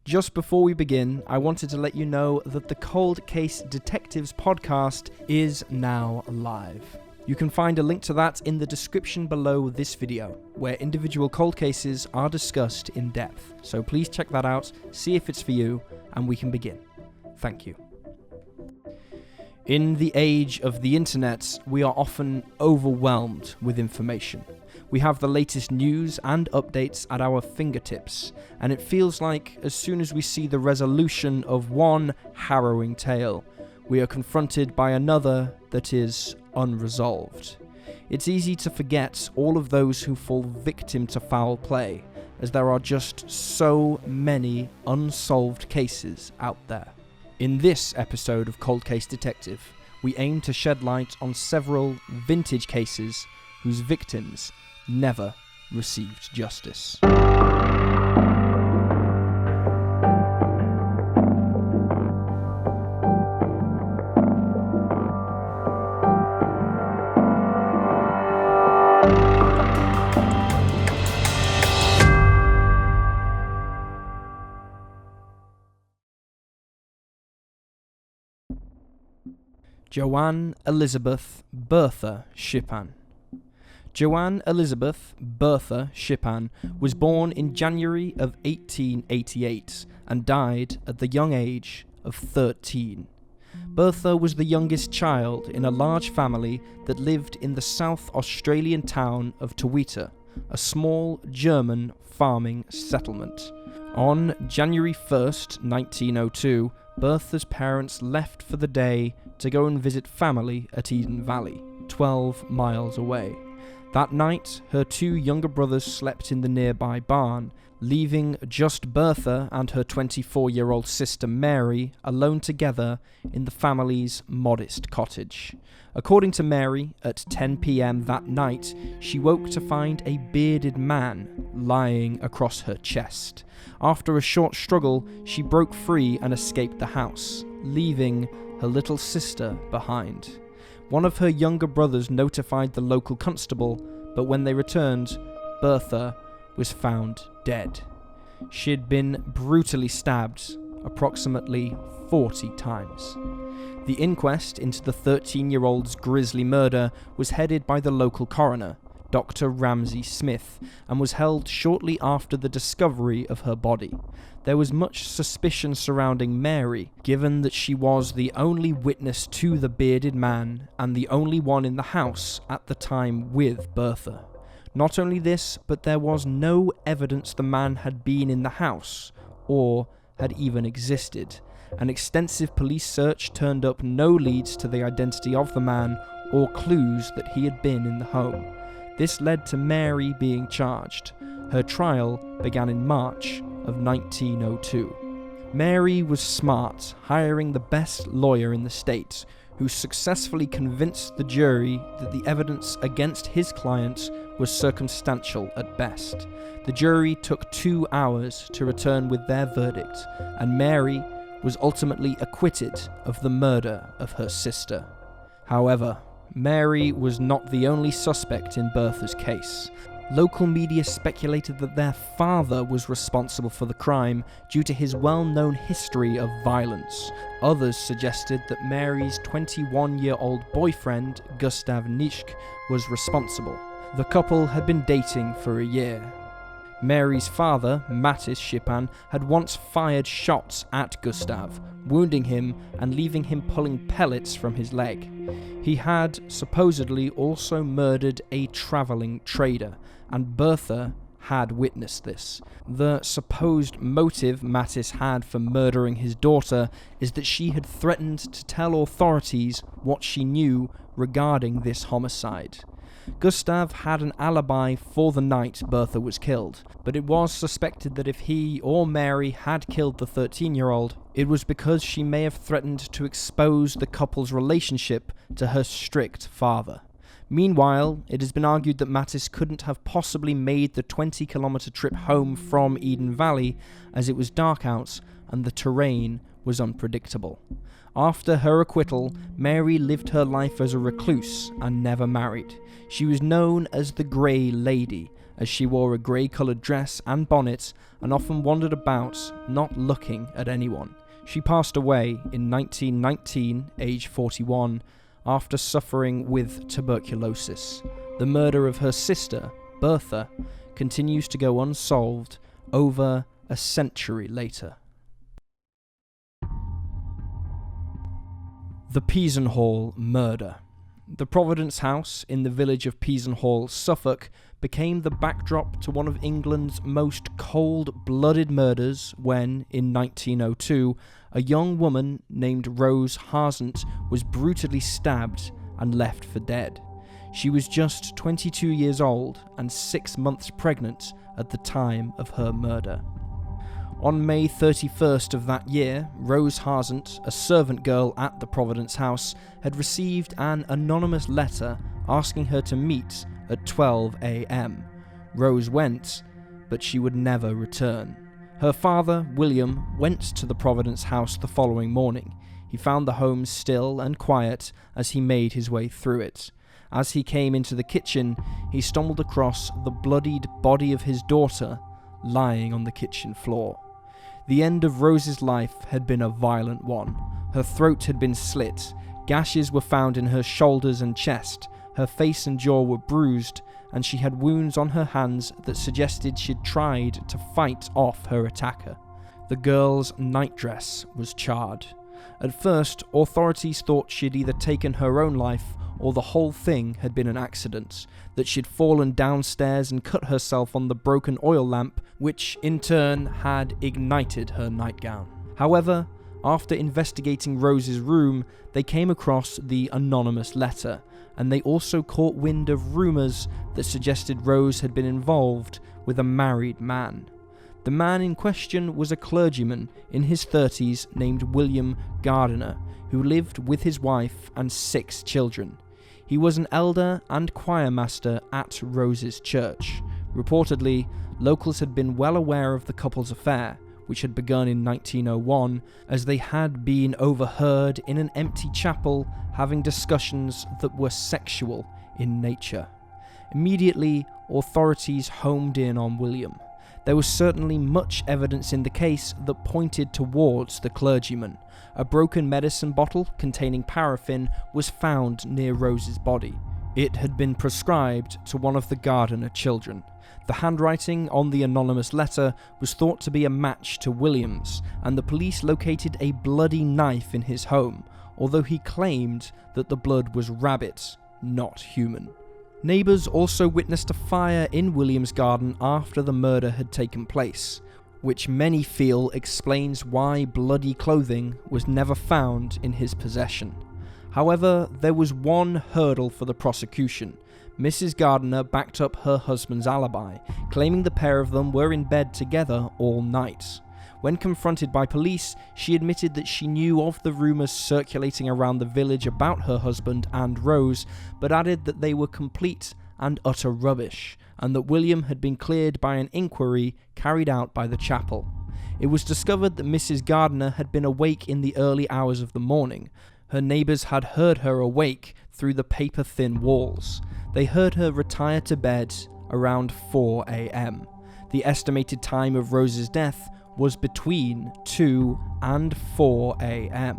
Just before we begin, I wanted to let you know that the Cold Case Detectives podcast is now live. You can find a link to that in the description below this video, where individual cold cases are discussed in depth. So please check that out, see if it's for you, and we can begin. Thank you. In the age of the internet, we are often overwhelmed with information. We have the latest news and updates at our fingertips, and it feels like as soon as we see the resolution of one harrowing tale, we are confronted by another that is unresolved. It's easy to forget all of those who fall victim to foul play, as there are just so many unsolved cases out there. In this episode of Cold Case Detective, we aim to shed light on several vintage cases whose victims never received justice. Joanne Elizabeth Bertha Schippen. Joanne Elizabeth Bertha Schippen was born in January of 1888 and died at the young age of 13. Bertha was the youngest child in a large family that lived in the South Australian town of Tawita, a small German farming settlement. On January 1st, 1902, Bertha's parents left for the day to go and visit family at Eden Valley, 12 miles away. That night, her two younger brothers slept in the nearby barn, leaving just Bertha and her 24-year-old sister Mary alone together in the family's modest cottage. According to Mary, at 10 p.m. that night, she woke to find a bearded man lying across her chest. After a short struggle, she broke free and escaped the house, leaving her little sister behind. One of her younger brothers notified the local constable, but when they returned, Bertha was found dead. She had been brutally stabbed approximately 40 times. The inquest into the 13-year-old's grisly murder was headed by the local coroner, Dr. Ramsay Smith, and was held shortly after the discovery of her body. There was much suspicion surrounding Mary, given that she was the only witness to the bearded man and the only one in the house at the time with Bertha. Not only this, but there was no evidence the man had been in the house, or had even existed. An extensive police search turned up no leads to the identity of the man or clues that he had been in the home. This led to Mary being charged. Her trial began in March of 1902. Mary was smart, hiring the best lawyer in the state, who successfully convinced the jury that the evidence against his client was circumstantial at best. The jury took 2 hours to return with their verdict, and Mary was ultimately acquitted of the murder of her sister. However, Mary was not the only suspect in Bertha's case. Local media speculated that their father was responsible for the crime due to his well-known history of violence. Others suggested that Mary's 21-year-old boyfriend, Gustav Nischke, was responsible. The couple had been dating for a year. Mary's father, Mattis Schippen, had once fired shots at Gustav, wounding him and leaving him pulling pellets from his leg. He had supposedly also murdered a travelling trader, and Bertha had witnessed this. The supposed motive Mattis had for murdering his daughter is that she had threatened to tell authorities what she knew regarding this homicide. Gustav had an alibi for the night Bertha was killed, but it was suspected that if he or Mary had killed the 13-year-old, it was because she may have threatened to expose the couple's relationship to her strict father. Meanwhile, it has been argued that Mattis couldn't have possibly made the 20-kilometer trip home from Eden Valley, as it was dark out and the terrain was unpredictable. After her acquittal, Mary lived her life as a recluse and never married. She was known as the Grey Lady, as she wore a grey-coloured dress and bonnet and often wandered about, not looking at anyone. She passed away in 1919, age 41, after suffering with tuberculosis. The murder of her sister, Bertha, continues to go unsolved over a century later. The Peasenhall murder. The Providence House in the village of Peasenhall, Suffolk, became the backdrop to one of England's most cold-blooded murders when, in 1902, a young woman named Rose Harsant was brutally stabbed and left for dead. She was just 22 years old and 6 months pregnant at the time of her murder. On May 31st of that year, Rose Harsant, a servant girl at the Providence House, had received an anonymous letter asking her to meet at 12 a.m. Rose went, but she would never return. Her father, William, went to the Providence House the following morning. He found the home still and quiet as he made his way through it. As he came into the kitchen, he stumbled across the bloodied body of his daughter lying on the kitchen floor. The end of Rose's life had been a violent one. Her throat had been slit, gashes were found in her shoulders and chest, her face and jaw were bruised, and she had wounds on her hands that suggested she'd tried to fight off her attacker. The girl's nightdress was charred. At first, authorities thought she'd either taken her own life or the whole thing had been an accident, that she'd fallen downstairs and cut herself on the broken oil lamp, which in turn had ignited her nightgown. However, after investigating Rose's room, they came across the anonymous letter, and they also caught wind of rumours that suggested Rose had been involved with a married man. The man in question was a clergyman in his 30s named William Gardiner, who lived with his wife and 6 children. He was an elder and choirmaster at Rose's church. Reportedly, locals had been well aware of the couple's affair, which had begun in 1901, as they had been overheard in an empty chapel having discussions that were sexual in nature. Immediately, authorities homed in on William. There was certainly much evidence in the case that pointed towards the clergyman. A broken medicine bottle containing paraffin was found near Rose's body. It had been prescribed to one of the Gardiner children. The handwriting on the anonymous letter was thought to be a match to William's, and the police located a bloody knife in his home, although he claimed that the blood was rabbit, not human. Neighbours also witnessed a fire in William's garden after the murder had taken place, which many feel explains why bloody clothing was never found in his possession. However, there was one hurdle for the prosecution. Mrs. Gardiner backed up her husband's alibi, claiming the pair of them were in bed together all night. When confronted by police, she admitted that she knew of the rumours circulating around the village about her husband and Rose, but added that they were complete and utter rubbish, and that William had been cleared by an inquiry carried out by the chapel. It was discovered that Mrs. Gardiner had been awake in the early hours of the morning. Her neighbours had heard her awake through the paper-thin walls. They heard her retire to bed around 4 a.m. The estimated time of Rose's death was between 2 and 4 a.m.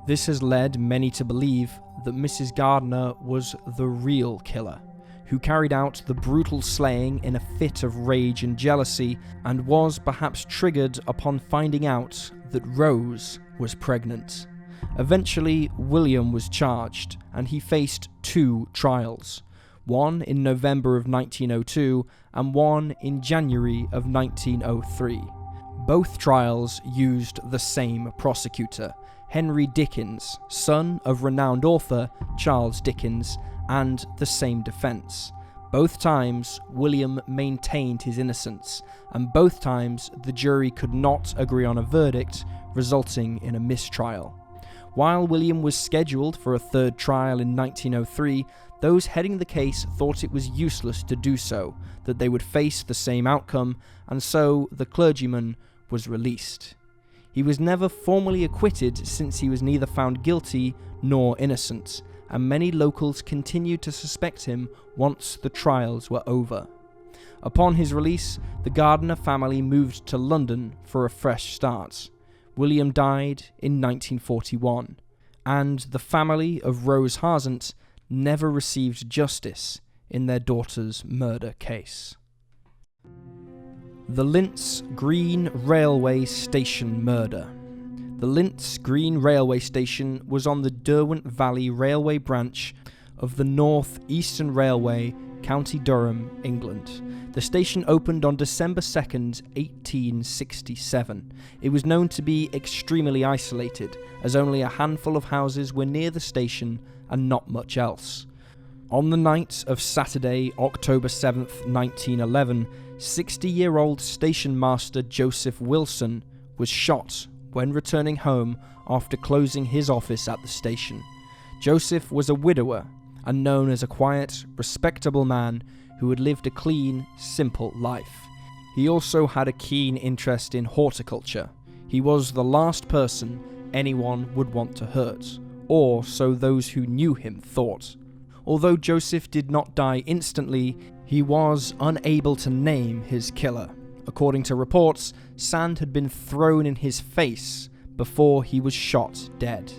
This has led many to believe that Mrs. Gardiner was the real killer, who carried out the brutal slaying in a fit of rage and jealousy, and was perhaps triggered upon finding out that Rose was pregnant. Eventually, William was charged, and he faced 2 trials, one in November of 1902 and one in January of 1903. Both trials used the same prosecutor, Henry Dickens, son of renowned author Charles Dickens, and the same defence. Both times, William maintained his innocence, and both times the jury could not agree on a verdict, resulting in a mistrial. While William was scheduled for a 3rd trial in 1903, those heading the case thought it was useless to do so, that they would face the same outcome, and so the clergyman was released. He was never formally acquitted since he was neither found guilty nor innocent, and many locals continued to suspect him once the trials were over. Upon his release, the Gardner family moved to London for a fresh start. William died in 1941, and the family of Rose Harsant never received justice in their daughter's murder case. The Lintz Green Railway Station murder. The Lintz Green Railway Station was on the Derwent Valley Railway branch of the North Eastern Railway, County Durham, England. The station opened on December 2nd, 1867. It was known to be extremely isolated, as only a handful of houses were near the station and not much else. On the night of Saturday, October 7th, 1911, 60-year-old station master Joseph Wilson was shot when returning home after closing his office at the station. Joseph was a widower and known as a quiet, respectable man who had lived a clean, simple life. He also had a keen interest in horticulture. He was the last person anyone would want to hurt, or so those who knew him thought. Although Joseph did not die instantly, he was unable to name his killer. According to reports, sand had been thrown in his face before he was shot dead.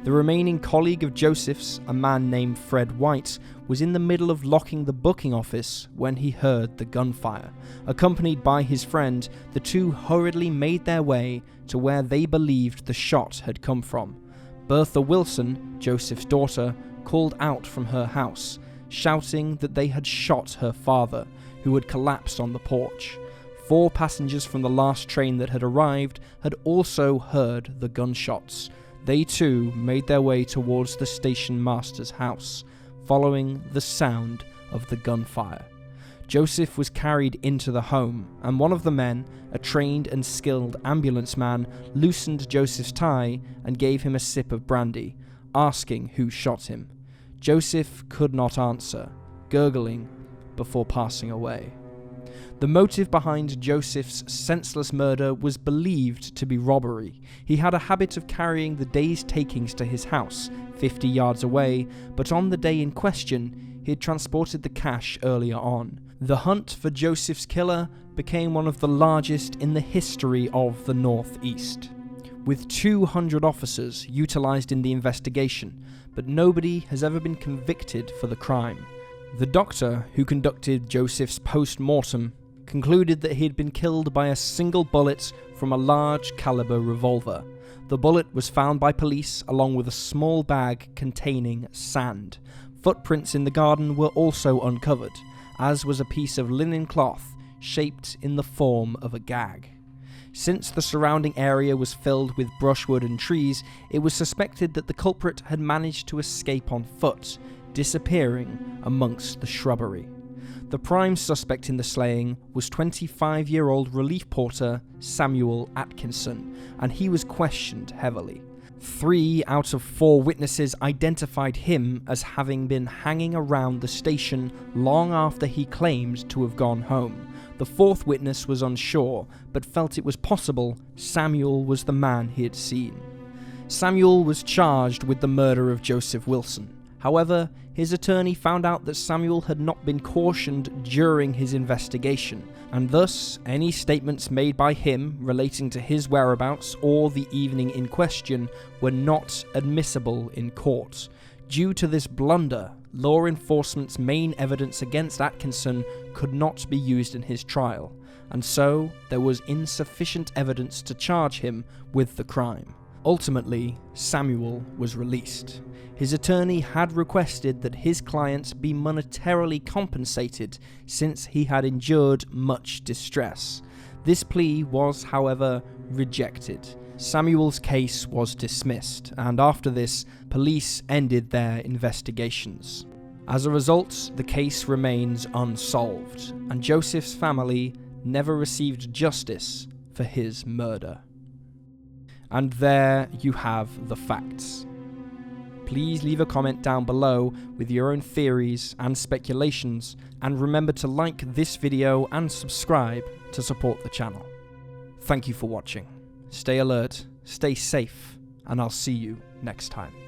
The remaining colleague of Joseph's, a man named Fred White, was in the middle of locking the booking office when he heard the gunfire. Accompanied by his friend, the two hurriedly made their way to where they believed the shot had come from. Bertha Wilson, Joseph's daughter, called out from her house, shouting that they had shot her father, who had collapsed on the porch. 4 passengers from the last train that had arrived had also heard the gunshots. They too made their way towards the station master's house, following the sound of the gunfire. Joseph was carried into the home, and one of the men, a trained and skilled ambulance man, loosened Joseph's tie and gave him a sip of brandy, asking who shot him. Joseph could not answer, gurgling before passing away. The motive behind Joseph's senseless murder was believed to be robbery. He had a habit of carrying the day's takings to his house, 50 yards away, but on the day in question, he had transported the cash earlier on. The hunt for Joseph's killer became one of the largest in the history of the Northeast, with 200 officers utilized in the investigation, but nobody has ever been convicted for the crime. The doctor who conducted Joseph's post-mortem concluded that he had been killed by a single bullet from a large caliber revolver. The bullet was found by police along with a small bag containing sand. Footprints in the garden were also uncovered, as was a piece of linen cloth shaped in the form of a gag. Since the surrounding area was filled with brushwood and trees, it was suspected that the culprit had managed to escape on foot, disappearing amongst the shrubbery. The prime suspect in the slaying was 25-year-old relief porter Samuel Atkinson, and he was questioned heavily. 3 out of 4 witnesses identified him as having been hanging around the station long after he claimed to have gone home. The 4th witness was unsure, but felt it was possible Samuel was the man he had seen. Samuel was charged with the murder of Joseph Wilson. However, his attorney found out that Samuel had not been cautioned during his investigation, and thus any statements made by him relating to his whereabouts or the evening in question were not admissible in court. Due to this blunder, law enforcement's main evidence against Atkinson could not be used in his trial, and so there was insufficient evidence to charge him with the crime. Ultimately, Samuel was released. His attorney had requested that his client be monetarily compensated since he had endured much distress. This plea was, however, rejected. Samuel's case was dismissed, and after this, police ended their investigations. As a result, the case remains unsolved, and Joseph's family never received justice for his murder. And there you have the facts. Please leave a comment down below with your own theories and speculations, and remember to like this video and subscribe to support the channel. Thank you for watching. Stay alert, stay safe, and I'll see you next time.